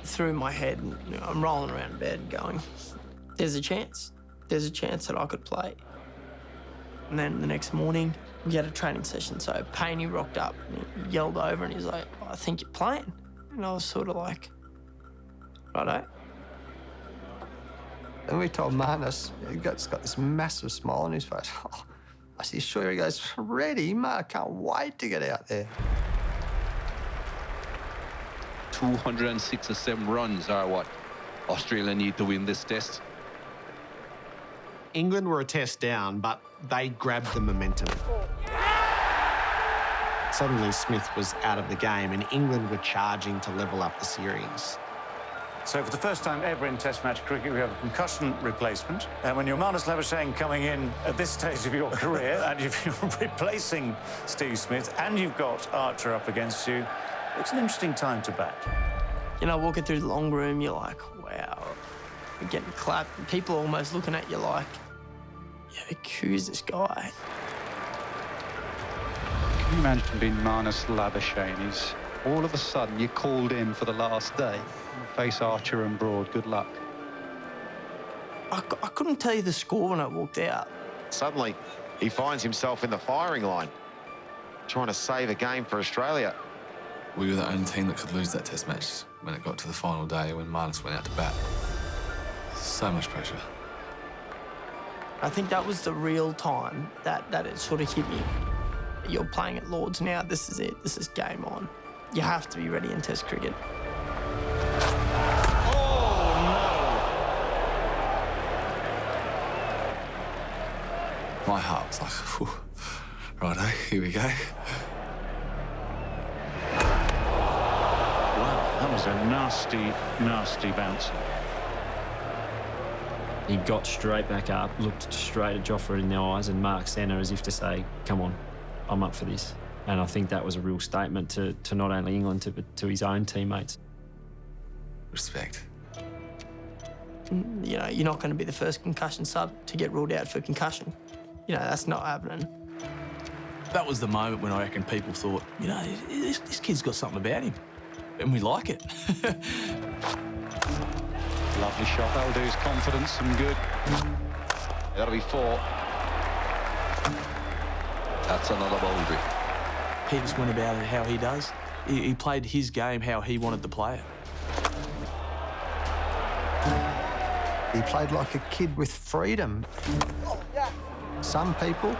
through my head, and, I'm rolling around in bed going, there's a chance. There's a chance that I could play. And then the next morning, we had a training session. So Payne rocked up and he yelled over and he's like, I think you're playing. And I was sort of like, righto. And we told Marnus, he's got this massive smile on his face. Oh, I said, sure? He goes, ready, mate, I can't wait to get out there. 206 or 7 runs are what Australia need to win this test. England were a test down, but they grabbed the momentum. Suddenly, Smith was out of the game, and England were charging to level up the series. So for the first time ever in Test match cricket, we have a concussion replacement. And when you're Marnus Labuschagne coming in at this stage of your career, and you're replacing Steve Smith, and you've got Archer up against you, it's an interesting time to bat. You know, walking through the long room, you're like, wow, you're getting clapped. And people are almost looking at you like, yeah, who's this guy? Can you imagine being Marnus Labuschagne? He's all of a sudden you're called in for the last day. Face Archer and Broad, good luck. I couldn't tell you the score when I walked out. Suddenly, he finds himself in the firing line, trying to save a game for Australia. We were the only team that could lose that test match when it got to the final day, when Marnus went out to bat. So much pressure. I think that was the real time that it sort of hit me. You're playing at Lords now, this is it, this is game on. You have to be ready in Test cricket. My heart was like, whew, righto, here we go. Wow, that was a nasty, nasty bounce. He got straight back up, looked straight at Jofra in the eyes and marked centre as if to say, come on, I'm up for this. And I think that was a real statement to not only England, but to his own teammates. Respect. You know, you're not going to be the first concussion sub to get ruled out for concussion. You know, that's not happening. That was the moment when I reckon people thought, you know, this kid's got something about him, and we like it. Lovely shot. That'll do his confidence and good. That'll be 4. That's another boundary. He just went about it how he does. He played his game how he wanted to play it. He played like a kid with freedom. Some people,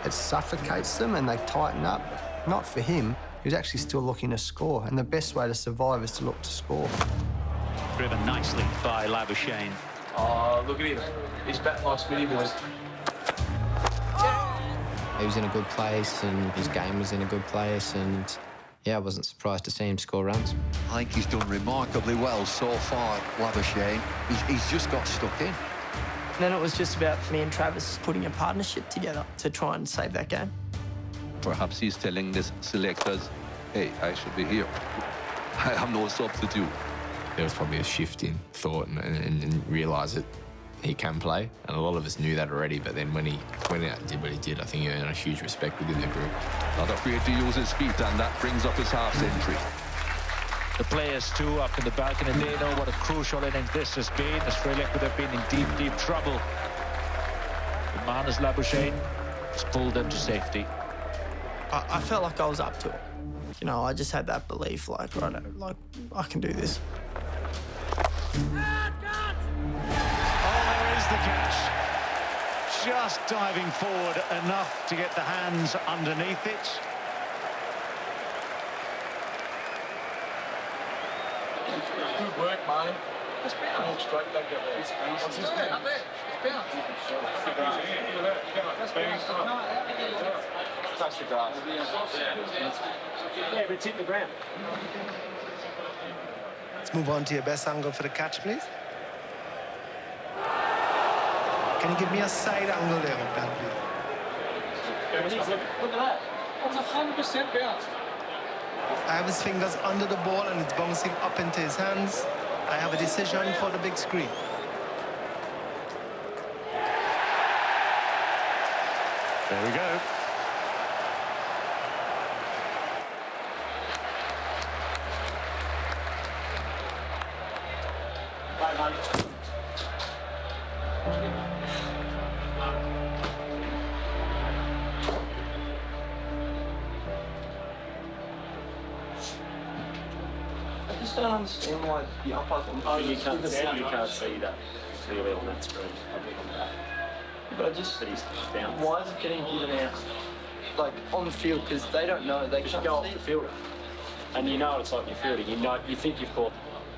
it suffocates them and they tighten up. Not for him. He was actually still looking to score, and the best way to survive is to look to score. Driven nicely by Labuschagne. Oh, look at him. He's batting like Smitty boys. He was in a good place and his game was in a good place, and yeah, I wasn't surprised to see him score runs. I think he's done remarkably well so far, Labuschagne. He's just got stuck in. Then it was just about me and Travis putting a partnership together to try and save that game. Perhaps he's telling the selectors, hey, I should be here. I am no substitute. There was probably a shift in thought and realised that he can play, and a lot of us knew that already, but then when he went out and did what he did, I think he earned a huge respect within the group. Not afraid to use his feet, and that brings up his half-century. The players, too, up in the balcony, they know what a crucial innings this has been. Australia could have been in deep, deep trouble. But Marnus Labuschagne has pulled them to safety. I felt like I was up to it. You know, I just had that belief, like, right, like, I can do this. There is the catch. Just diving forward enough to get the hands underneath it. Good work, mate. It's been all straight back up there. It's up there. It's touch the grass. Yeah, but it's hit the ground. Let's move on to your best angle for the catch, please. Can you give me a side angle there of that, please? Look at that. That's 100% bounce. I have his fingers under the ball and it's bouncing up into his hands. I have a decision for the big screen. There we go. I just don't understand why the umpires on You can't see that clearly on that screen. But I just, But he's down. why is it getting given out, like, on the field? Because they don't know. They You can't go off see the it. fielder, and you know it's like you're fielding. You know, you think you've caught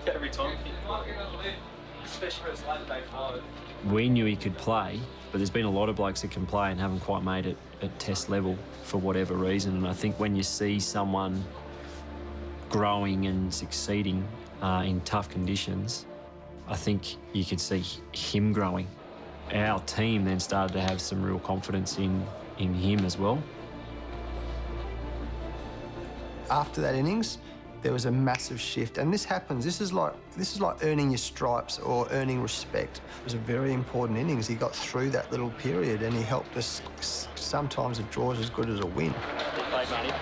every time. Especially as late day 5. We knew he could play, but there's been a lot of blokes that can play and haven't quite made it at test level for whatever reason. And I think when you see someone growing and succeeding in tough conditions, I think you could see him growing. Our team then started to have some real confidence in him as well. After that innings, there was a massive shift, and this happens. This is like earning your stripes or earning respect. It was a very important innings. He got through that little period, and he helped us. Sometimes a draw is as good as a win. Play money.